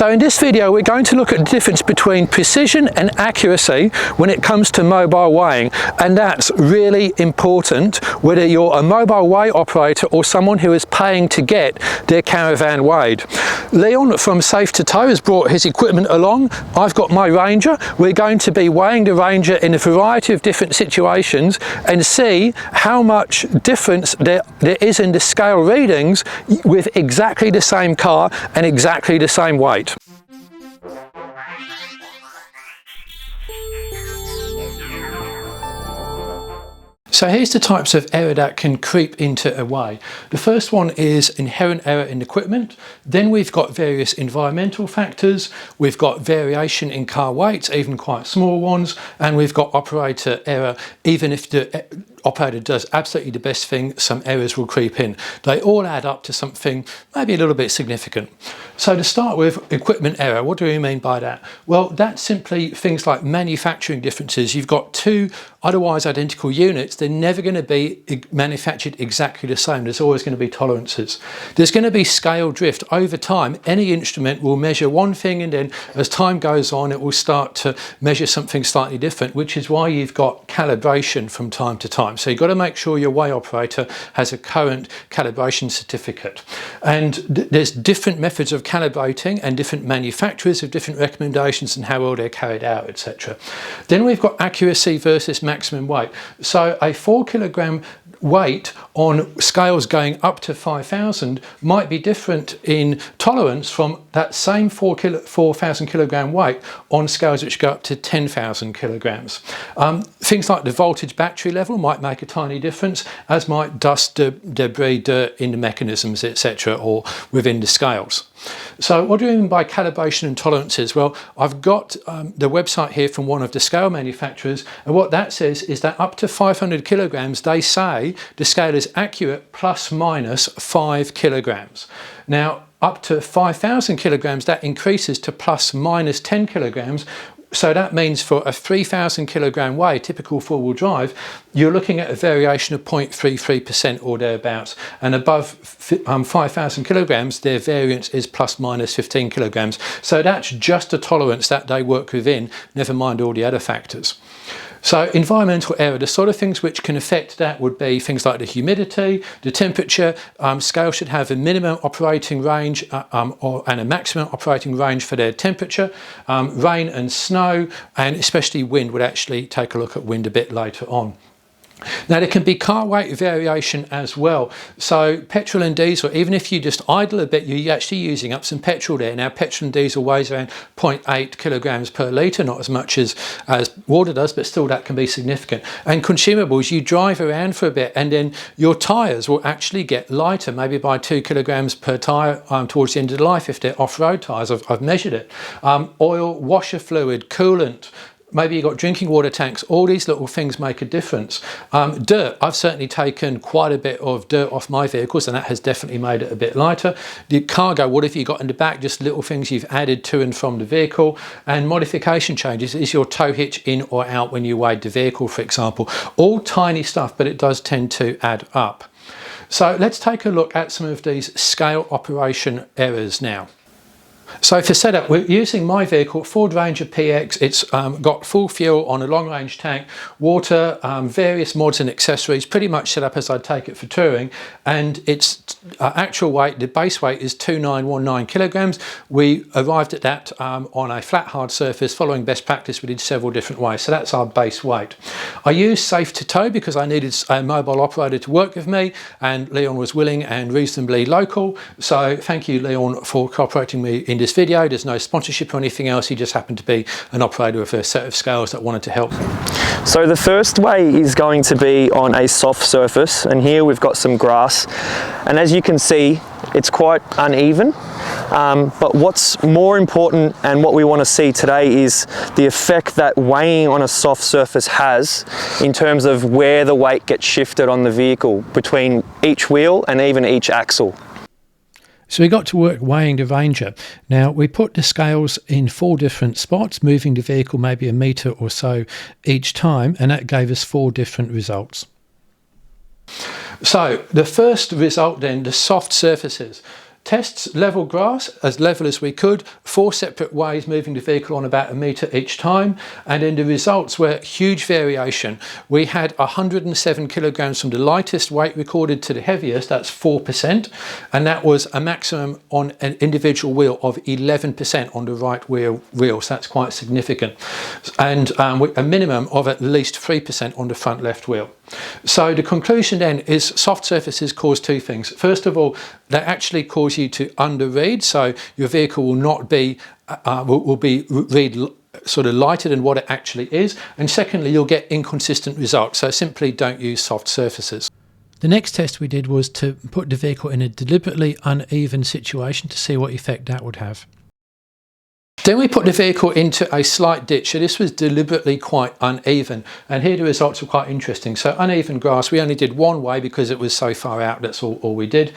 So in this video we're going to look at the difference between precision and accuracy when it comes to mobile weighing, and that's really important whether you're a mobile weigh operator or someone who is paying to get their caravan weighed. Leon from Safe to Tow has brought his equipment along. I've got my Ranger. We're going to be weighing the Ranger in a variety of different situations and see how much difference there is in the scale readings with exactly the same car and exactly the same weight. So here's the types of error that can creep into a weigh. The first one is inherent error in equipment. Then we've got various environmental factors. We've got variation in car weights, even quite small ones. And we've got operator error. Even if the operator does absolutely the best thing, some errors will creep in. They all add up to something maybe a little bit significant. So to start with, equipment error, what do we mean by that? Well, that's simply things like manufacturing differences. You've got two otherwise identical units, they're never going to be manufactured exactly the same. There's always going to be tolerances. There's going to be scale drift. Over time, any instrument will measure one thing, and then as time goes on, it will start to measure something slightly different, which is why you've got calibration from time to time. So you've got to make sure your weigh operator has a current calibration certificate. And there's different methods of calibrating and different manufacturers of different recommendations and how well they're carried out, etc. Then we've got accuracy versus maximum weight. So a 4 kilogram weight on scales going up to 5,000 might be different in tolerance from that same 4,000 kilogram weight on scales which go up to 10,000 kilograms. Things like the voltage battery level might make a tiny difference, as might dust, debris, dirt in the mechanisms, etc., or within the scales. So what do we mean by calibration and tolerances? Well, I've got the website here from one of the scale manufacturers, and what that says is that up to 500 kilograms, they say the scale is accurate plus minus 5 kilograms. Now, up to 5,000 kilograms, that increases to plus minus 10 kilograms. So that means for a 3,000 kilogram weigh, typical four-wheel drive, you're looking at a variation of 0.33% or thereabouts. And above 5,000 kilograms, their variance is plus minus 15 kilograms. So that's just a tolerance that they work within, never mind all the other factors. So environmental error, the sort of things which can affect that would be things like the humidity, the temperature. Scale should have a minimum operating range and a maximum operating range for their temperature. Rain and snow, and especially wind. We'll actually take a look at wind a bit later on. Now there can be car weight variation as well. So petrol and diesel, even if you just idle a bit, you're actually using up some petrol there. Now petrol and diesel weighs around 0.8 kilograms per litre, not as much as water does, but still that can be significant. And consumables, you drive around for a bit and then your tyres will actually get lighter, maybe by 2 kilograms per tyre towards the end of the life if they're off-road tyres. I've measured it. Oil, washer fluid, coolant, maybe you've got drinking water tanks, all these little things make a difference. Dirt, I've certainly taken quite a bit of dirt off my vehicles and that has definitely made it a bit lighter. The cargo, what have you got in the back? Just little things you've added to and from the vehicle. And modification changes, is your tow hitch in or out when you weighed the vehicle, for example. All tiny stuff, but it does tend to add up. So let's take a look at some of these scale operation errors now. So for setup, we're using my vehicle, Ford Ranger PX. It's got full fuel on a long range tank, water, various mods and accessories, pretty much set up as I'd take it for touring. And its actual weight, the base weight is 2,919 kilograms. We arrived at that on a flat hard surface. Following best practice, we did several different ways. So that's our base weight. I used Safe to Tow because I needed a mobile operator to work with me, and Leon was willing and reasonably local. So thank you, Leon, for cooperating with me in this video. There's no sponsorship or anything else. He just happened to be an operator with a set of scales that wanted to help. So the first weigh is going to be on a soft surface, and here we've got some grass, and as you can see it's quite uneven, but what's more important and what we want to see today is the effect that weighing on a soft surface has in terms of where the weight gets shifted on the vehicle between each wheel and even each axle. So we got to work weighing the Ranger. Now we put the scales in 4 different spots, moving the vehicle maybe a metre or so each time, and that gave us 4 different results. So the first result then, the soft surfaces. Tests level grass as level as we could, 4 separate ways moving the vehicle on about 1 metre each time, and then the results were huge variation. We had 107 kilograms from the lightest weight recorded to the heaviest, that's 4%, and that was a maximum on an individual wheel of 11% on the right wheel, so that's quite significant, and a minimum of at least 3% on the front left wheel. So the conclusion then is soft surfaces cause two things. First of all, they actually cause you to underread, so your vehicle will not be read sort of lighter than what it actually is, and secondly, you'll get inconsistent results, so simply don't use soft surfaces. The next test we did was to put the vehicle in a deliberately uneven situation to see what effect that would have. Then we put the vehicle into a slight ditch, so this was deliberately quite uneven, and here the results were quite interesting. So uneven grass, we only did one way because it was so far out, that's all we did.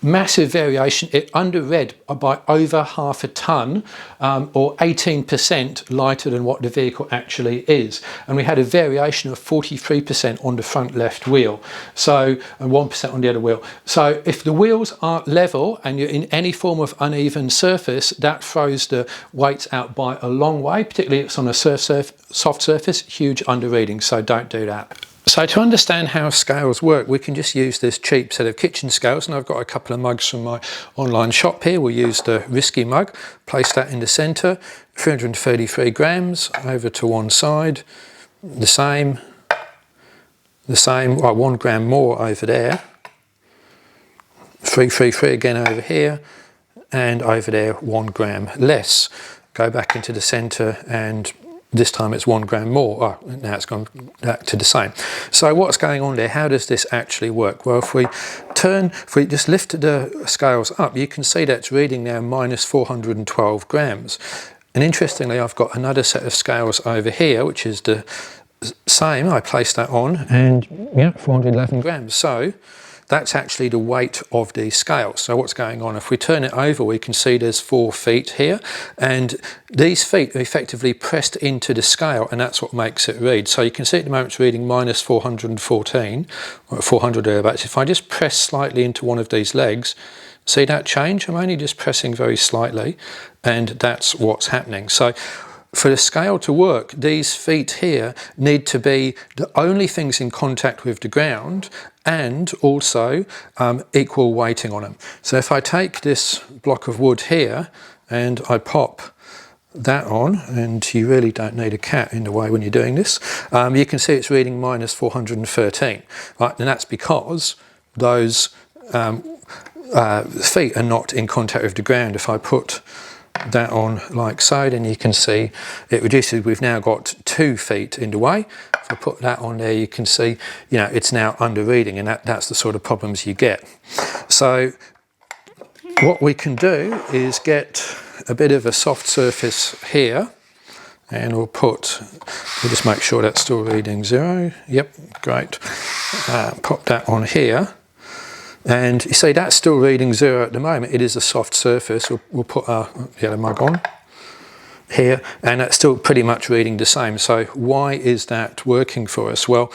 Massive variation, it underread by over half a tonne, or 18% lighter than what the vehicle actually is. And we had a variation of 43% on the front left wheel, so, and 1% on the other wheel. So if the wheels aren't level and you're in any form of uneven surface, that throws the weights out by a long way, particularly if it's on a soft surface, huge underreading, so don't do that. So to understand how scales work, we can just use this cheap set of kitchen scales, and I've got a couple of mugs from my online shop here. We'll use the Risky mug, place that in the centre, 333 grams over to one side, the same, well, 1 gram more over there, 333 again over here, and over there 1 gram less. Go back into the centre, and this time it's 1 gram more. Oh, now it's gone back to the same. So what's going on there? How does this actually work? Well, if we just lift the scales up, you can see that it's reading now minus 412 grams. And interestingly, I've got another set of scales over here, which is the same. I place that on, and yeah, 411 grams. So that's actually the weight of the scale. So what's going on? If we turn it over, we can see there's 4 feet here, and these feet are effectively pressed into the scale, and that's what makes it read. So you can see at the moment it's reading minus 414, or 400 thereabouts. If I just press slightly into one of these legs, see that change? I'm only just pressing very slightly, and that's what's happening. So for the scale to work, these feet here need to be the only things in contact with the ground, and also equal weighting on them. So if I take this block of wood here and I pop that on, and you really don't need a cat in the way when you're doing this, you can see it's reading minus 413, right? And that's because those feet are not in contact with the ground. If I put that on like so, then you can see it reduces. We've now got 2 feet in the way. If I put that on there, you can see, you know, it's now under reading, and that's the sort of problems you get. So what we can do is get a bit of a soft surface here, and we'll just make sure that's still reading 0. Yep, great. Pop that on here. And you see that's still reading 0 at the moment. It is a soft surface. We'll put our yellow mug on here, and that's still pretty much reading the same. So why is that working for us? Well,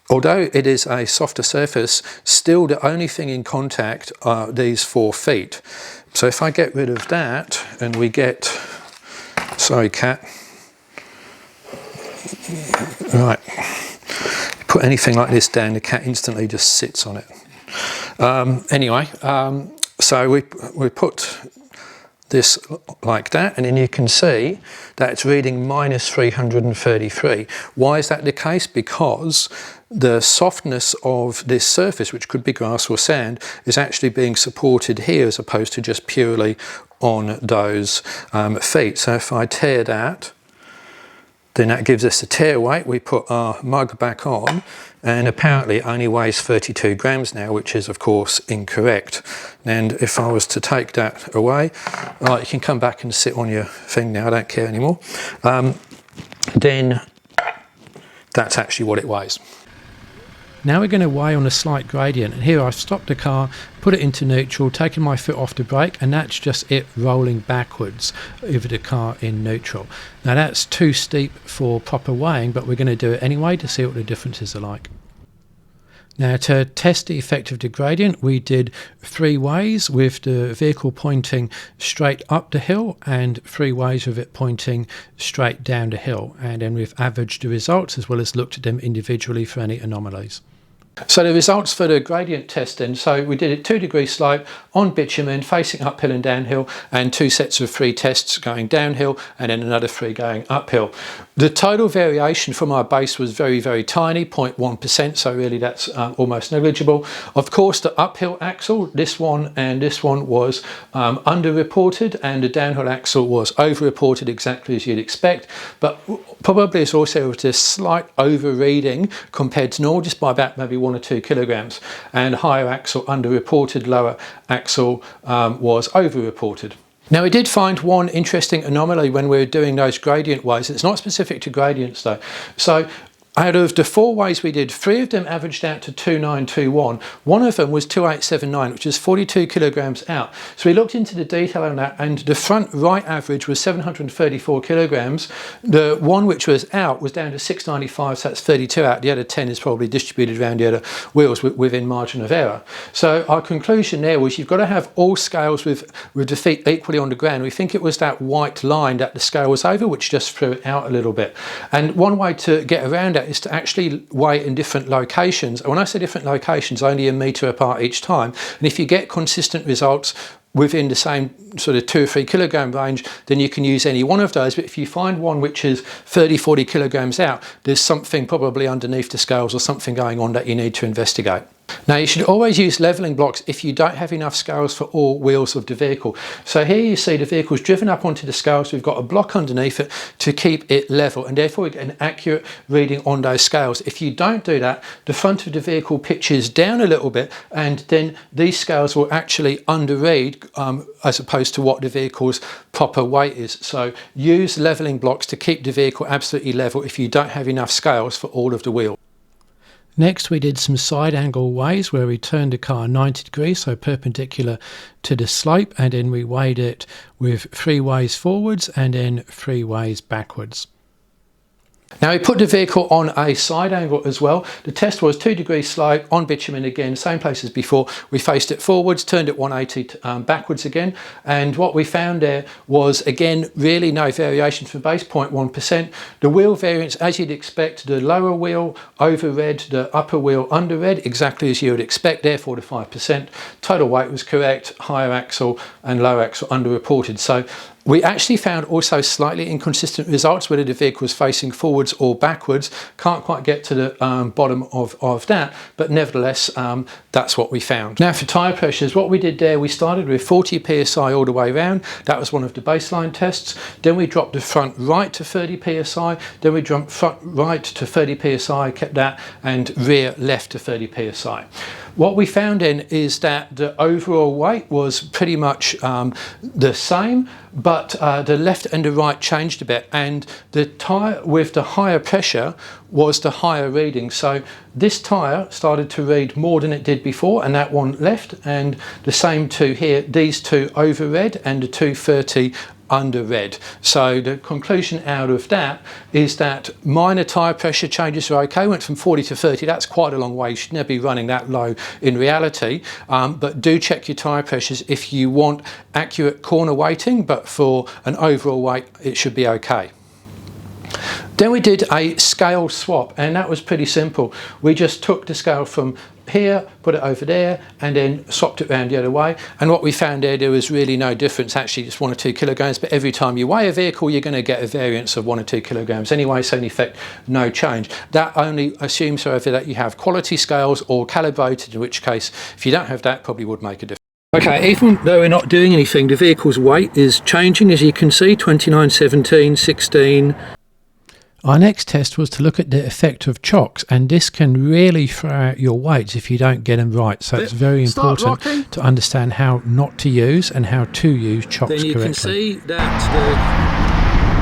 although it is a softer surface, still the only thing in contact are these 4 feet. So if I get rid of that, and we get, sorry cat, right, put anything like this down, the cat instantly just sits on it. So we put this like that, and then you can see that it's reading minus 333. Why is that the case? Because the softness of this surface, which could be grass or sand, is actually being supported here as opposed to just purely on those feet. So if I tear that, then that gives us a tear weight. We put our mug back on, and apparently it only weighs 32 grams now, which is of course incorrect. And if I was to take that away, right, you can come back and sit on your thing now, I don't care anymore, then that's actually what it weighs. Now we're going to weigh on a slight gradient, and here I've stopped the car, put it into neutral, taken my foot off the brake, and that's just it rolling backwards over the car in neutral. Now that's too steep for proper weighing, but we're going to do it anyway to see what the differences are like. Now, to test the effect of the gradient, we did 3 ways with the vehicle pointing straight up the hill and 3 ways with it pointing straight down the hill. And then we've averaged the results as well as looked at them individually for any anomalies. So the results for the gradient test then, so we did a 2-degree slope on bitumen facing uphill and downhill, and 2 sets of 3 tests going downhill and then another 3 going uphill. The total variation from our base was very, very tiny, 0.1%, so really that's almost negligible. Of course, the uphill axle, this one and this one, was underreported, and the downhill axle was overreported exactly as you'd expect, but probably it's also a slight over-reading compared to normal, just by about maybe 1 or 2 kilograms, and higher axle underreported, lower axle was overreported. Now, we did find one interesting anomaly when we were doing those gradient ways. It's not specific to gradients though. So out of the 4 ways we did, 3 of them averaged out to 2921. One of them was 2879, which is 42 kilograms out. So we looked into the detail on that, and the front right average was 734 kilograms. The one which was out was down to 695, so that's 32 out. The other 10 is probably distributed around the other wheels within margin of error. So our conclusion there was you've got to have all scales with the feet equally on the ground. We think it was that white line that the scale was over, which just threw it out a little bit. And one way to get around that is to actually weigh in different locations. When I say different locations, only a metre apart each time. And if you get consistent results within the same sort of 2 or 3 kilogram range, then you can use any one of those. But if you find one which is 30-40 kilograms out, there's something probably underneath the scales or something going on that you need to investigate. Now, you should always use levelling blocks if you don't have enough scales for all wheels of the vehicle. So here you see the vehicle's driven up onto the scales. We've got a block underneath it to keep it level, and therefore we get an accurate reading on those scales. If you don't do that, the front of the vehicle pitches down a little bit, and then these scales will actually underread as opposed to what the vehicle's proper weight is. So use levelling blocks to keep the vehicle absolutely level if you don't have enough scales for all of the wheels. Next, we did some side angle weighs where we turned the car 90 degrees, so perpendicular to the slope, and then we weighed it with 3 ways forwards and then 3 ways backwards. Now, we put the vehicle on a side angle as well. The test was 2-degree slope on bitumen again, same place as before. We faced it forwards, turned it 180 backwards again, and what we found there was, again, really no variation from base, 0.1%. The wheel variance, as you'd expect, the lower wheel overread, the upper wheel underread, exactly as you would expect, therefore the 5%. Total weight was correct, higher axle and lower axle underreported. So we actually found also slightly inconsistent results, whether the vehicle was facing forwards or backwards. Can't quite get to the bottom of that, but nevertheless, that's what we found. Now, for tyre pressures, what we did there, we started with 40 psi all the way around. That was one of the baseline tests. Then we dropped the front right to 30 psi. Then we jumped front right to 30 psi, kept that, and rear left to 30 psi. What we found then is that the overall weight was pretty much the same, but the left and the right changed a bit, and the tyre with the higher pressure was the higher reading. So this tyre started to read more than it did before, and that one left, and the same two here, these two overread and the 230 underread. So the conclusion out of that is that minor tyre pressure changes are okay. Went from 40 to 30, that's quite a long way. You should never be running that low in reality, but do check your tyre pressures if you want accurate corner weighting, but for an overall weight it should be okay. Then we did a scale swap, and that was pretty simple. We just took the scale from here, put it over there, and then swapped it around the other way. And what we found there was really no difference, actually just 1 or 2 kilograms, but every time you weigh a vehicle, you're going to get a variance of 1 or 2 kilograms anyway, so in effect, no change. That only assumes, however, that you have quality scales or calibrated, in which case, if you don't have that, probably would make a difference. Okay, even though we're not doing anything, the vehicle's weight is changing, as you can see, 29, 17, 16. Our next test was to look at the effect of chocks, and this can really throw out your weights if you don't get them right. So it's very important to understand how not to use and how to use chocks correctly. Then you can see that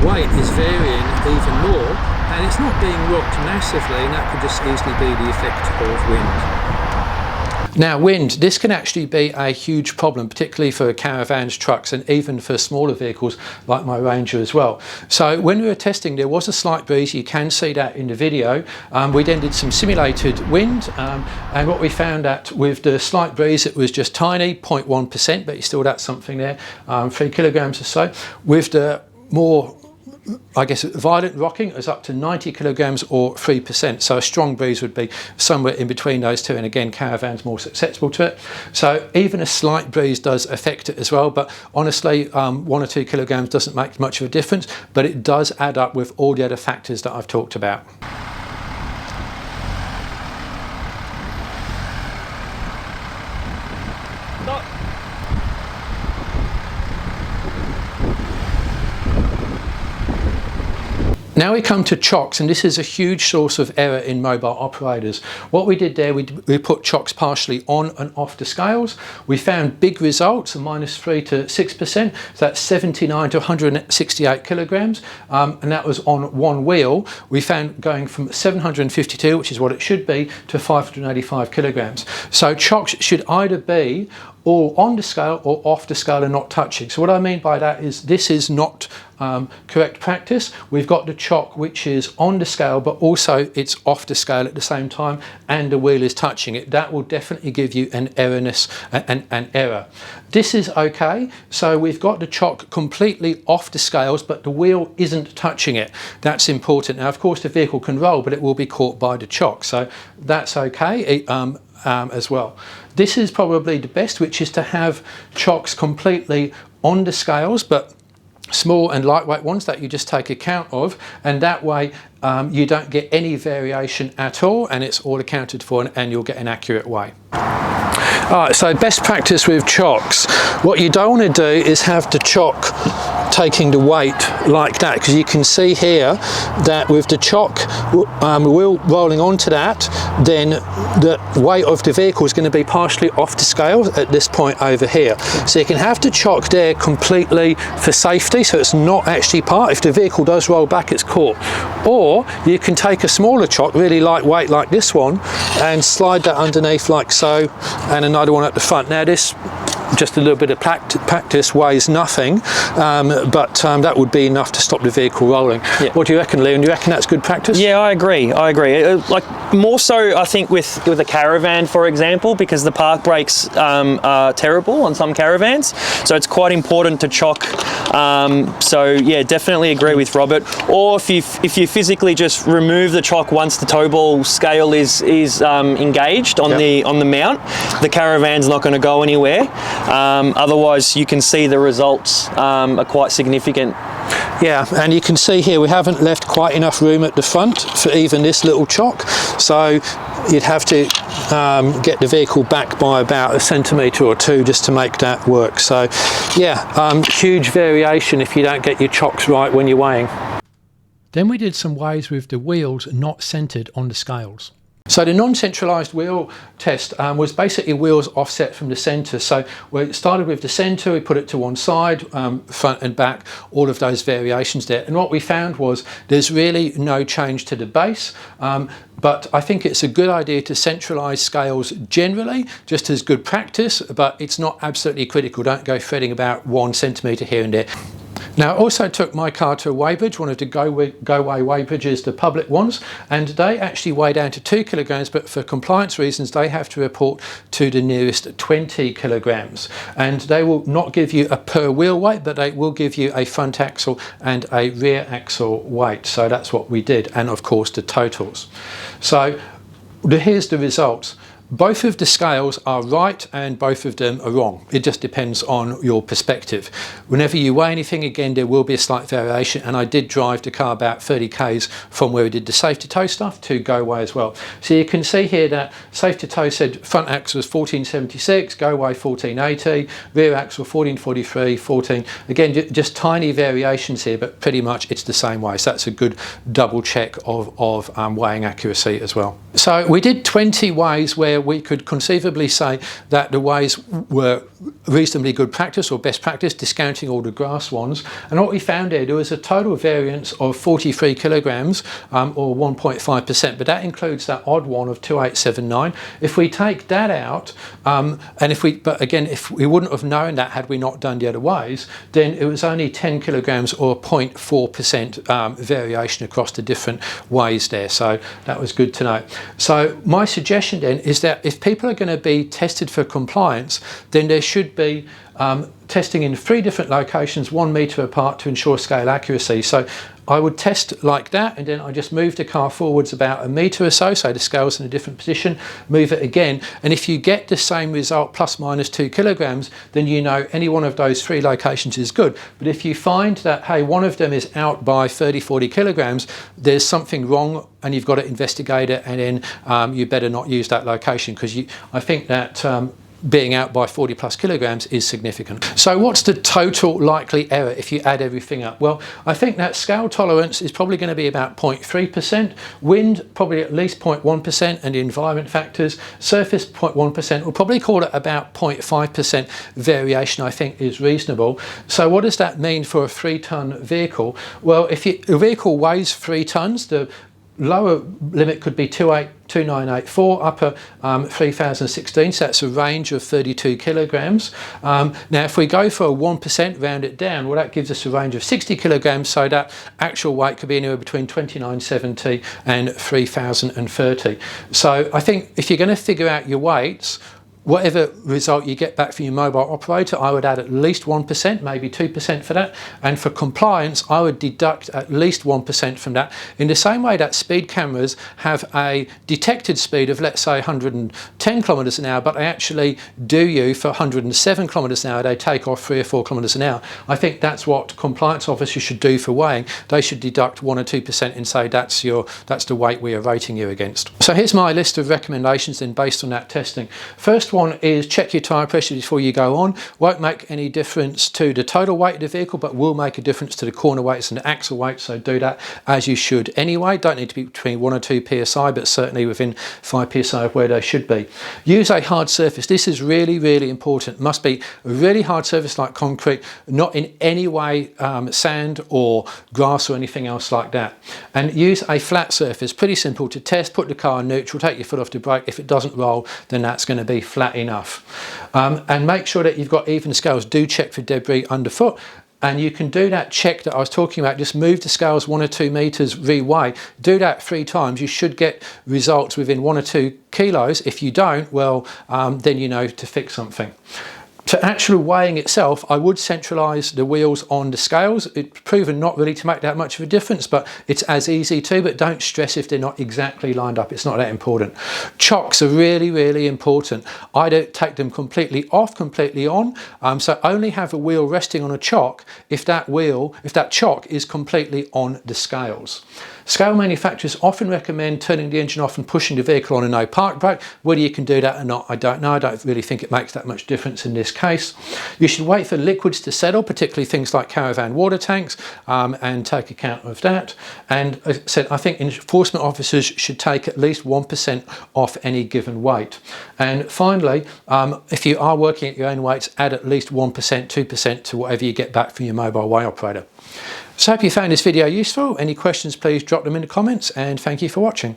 the weight is varying even more, and it's not being rocked massively, and that could just easily be the effect of wind. Now wind, this can actually be a huge problem, particularly for caravans, trucks, and even for smaller vehicles like my Ranger as well. So when we were testing, there was a slight breeze. You can see that in the video. We then did some simulated wind, and what we found that with the slight breeze, it was just tiny, 0.1%, but you still got something there, 3 kilograms or so. With the more, I guess, violent rocking, it was up to 90 kilograms or 3%. So a strong breeze would be somewhere in between those two. And again, caravans more susceptible to it. So even a slight breeze does affect it as well. But honestly, 1 or 2 kilograms doesn't make much of a difference, but it does add up with all the other factors that I've talked about. Now we come to chocks, and this is a huge source of error in mobile operators. What we did there, we put chocks partially on and off the scales. We found big results, -3 to 6%, so that's 79 to 168 kilograms, and that was on one wheel. We found going from 752, which is what it should be, to 585 kilograms. So chocks should either be all on the scale or off the scale and not touching. So what I mean by that is this is not correct practice. We've got the chock which is on the scale, but also it's off the scale at the same time, and the wheel is touching it. That will definitely give you an an error. This is okay. So we've got the chock completely off the scales, but the wheel isn't touching it. That's important. Now, of course, the vehicle can roll, but it will be caught by the chock. So that's okay. As well. This is probably the best, which is to have chocks completely on the scales, but small and lightweight ones that you just take account of, and that way you don't get any variation at all, and it's all accounted for, and you'll get an accurate weigh. Alright, so best practice with chocks. What you don't want to do is have the chock taking the weight like that, because you can see here that with the chock wheel rolling onto that, then the weight of the vehicle is going to be partially off the scale at this point over here. So you can have the chock there completely for safety, so it's not actually part. If the vehicle does roll back, it's caught. Or you can take a smaller chock, really lightweight like this one, and slide that underneath like so, and another one at the front. Now this, just a little bit of practice, weighs nothing, but that would be enough to stop the vehicle rolling. Yeah. What do you reckon, Leon? Do you reckon that's good practice? Yeah, I agree. Like more so, I think with a caravan, for example, because the park brakes are terrible on some caravans, so it's quite important to chock. So yeah, definitely agree with Robert. Or if you physically just remove the chock once the tow ball scale is engaged on the mount, the caravan's not going to go anywhere. Otherwise, you can see the results are quite significant. Yeah, and you can see here we haven't left quite enough room at the front for even this little chock, so you'd have to get the vehicle back by about 1 centimetre or 2 just to make that work. So yeah, huge variation if you don't get your chocks right when you're weighing. Then we did some weighs with the wheels not centred on the scales. So the non-centralised wheel test was basically wheels offset from the centre. So we started with the centre, we put it to one side, front and back, all of those variations there. And what we found was there's really no change to the base. But I think it's a good idea to centralise scales generally, just as good practice, but it's not absolutely critical. Don't go fretting about 1 centimetre here and there. Now, I also took my car to a weighbridge, one of the Go Way weighbridges, the public ones, and they actually weigh down to 2 kilograms, but for compliance reasons, they have to report to the nearest 20 kilograms. And they will not give you a per wheel weight, but they will give you a front axle and a rear axle weight. So that's what we did, and of course the totals. So here's the results. Both of the scales are right and both of them are wrong. It just depends on your perspective. Whenever you weigh anything, again, there will be a slight variation, and I did drive the car about 30 k's from where we did the safe to tow stuff to Go Way as well. So you can see here that safe to tow said front axle was 1476, Go Way 1480, rear axle 1443, 14. Again, just tiny variations here, but pretty much it's the same way. So that's a good double check of weighing accuracy as well. So we did 20 weighs where where we could conceivably say that the weighs were reasonably good practice or best practice, discounting all the grass ones. And what we found there was a total variance of 43 kilograms or 1.5%, but that includes that odd one of 2879. If we take that out, but again, if we wouldn't have known that had we not done the other weighs, then it was only 10 kilograms or 0.4% variation across the different weighs there. So that was good to know. So my suggestion then is that if people are going to be tested for compliance, then there should be testing in 3 different locations, 1 metre apart, to ensure scale accuracy. So I would test like that, and then I just move the car forwards about 1 metre or so the scale's in a different position, move it again, and if you get the same result plus minus 2 kilograms, then you know any one of those 3 locations is good. But if you find that, hey, one of them is out by 30-40 kilograms, there's something wrong and you've got to investigate it, and then you better not use that location, because I think that being out by 40 plus kilograms is significant. So what's the total likely error if you add everything up? Well, I think that scale tolerance is probably going to be about 0.3%, wind probably at least 0.1%, and the environment factors, surface 0.1%, we'll probably call it about 0.5% variation, I think is reasonable. So what does that mean for a 3-ton vehicle? Well, if a vehicle weighs 3 tons, the lower limit could be 2984, upper 3016, so that's a range of 32 kilograms. Now if we go for a 1%, round it down, well, that gives us a range of 60 kilograms, so that actual weight could be anywhere between 2970 and 3030. So I think if you're going to figure out your weights, whatever result you get back from your mobile operator, I would add at least 1%, maybe 2% for that. And for compliance, I would deduct at least 1% from that. In the same way that speed cameras have a detected speed of, let's say, 110 kilometers an hour, but they actually do you for 107 kilometers an hour, they take off 3 or 4 kilometers an hour. I think that's what compliance officers should do for weighing. They should deduct 1 or 2% and say that's the weight we are rating you against. So here's my list of recommendations then based on that testing. First one is check your tyre pressure before you go on. Won't make any difference to the total weight of the vehicle, but will make a difference to the corner weights and the axle weight, so do that as you should anyway. Don't need to be between 1 or 2 psi, but certainly within 5 psi of where they should be. Use a hard surface. This is really, really important. Must be a really hard surface like concrete, not in any way sand or grass or anything else like that. And use a flat surface. Pretty simple to test. Put the car in neutral, take your foot off the brake. If it doesn't roll, then that's going to be flat enough. And make sure that you've got even scales. Do check for debris underfoot. And you can do that check that I was talking about, just move the scales 1 or 2 meters, reweigh. Do that 3 times. You should get results within 1 or 2 kilos. If you don't, well, then you know to fix something. To actual weighing itself, I would centralise the wheels on the scales. It's proven not really to make that much of a difference, but it's as easy to, but don't stress if they're not exactly lined up. It's not that important. Chocks are really, really important. I don't take them completely off, completely on. So only have a wheel resting on a chock if that chock is completely on the scales. Scale manufacturers often recommend turning the engine off and pushing the vehicle on a no park brake. Whether you can do that or not, I don't know. I don't really think it makes that much difference in this case. You should wait for liquids to settle, particularly things like caravan water tanks, and take account of that. And as I said, I think enforcement officers should take at least 1% off any given weight. And finally, if you are working at your own weights, add at least 1%, 2% to whatever you get back from your mobile weigh operator. So I hope you found this video useful. Any questions, please drop them in the comments, and thank you for watching.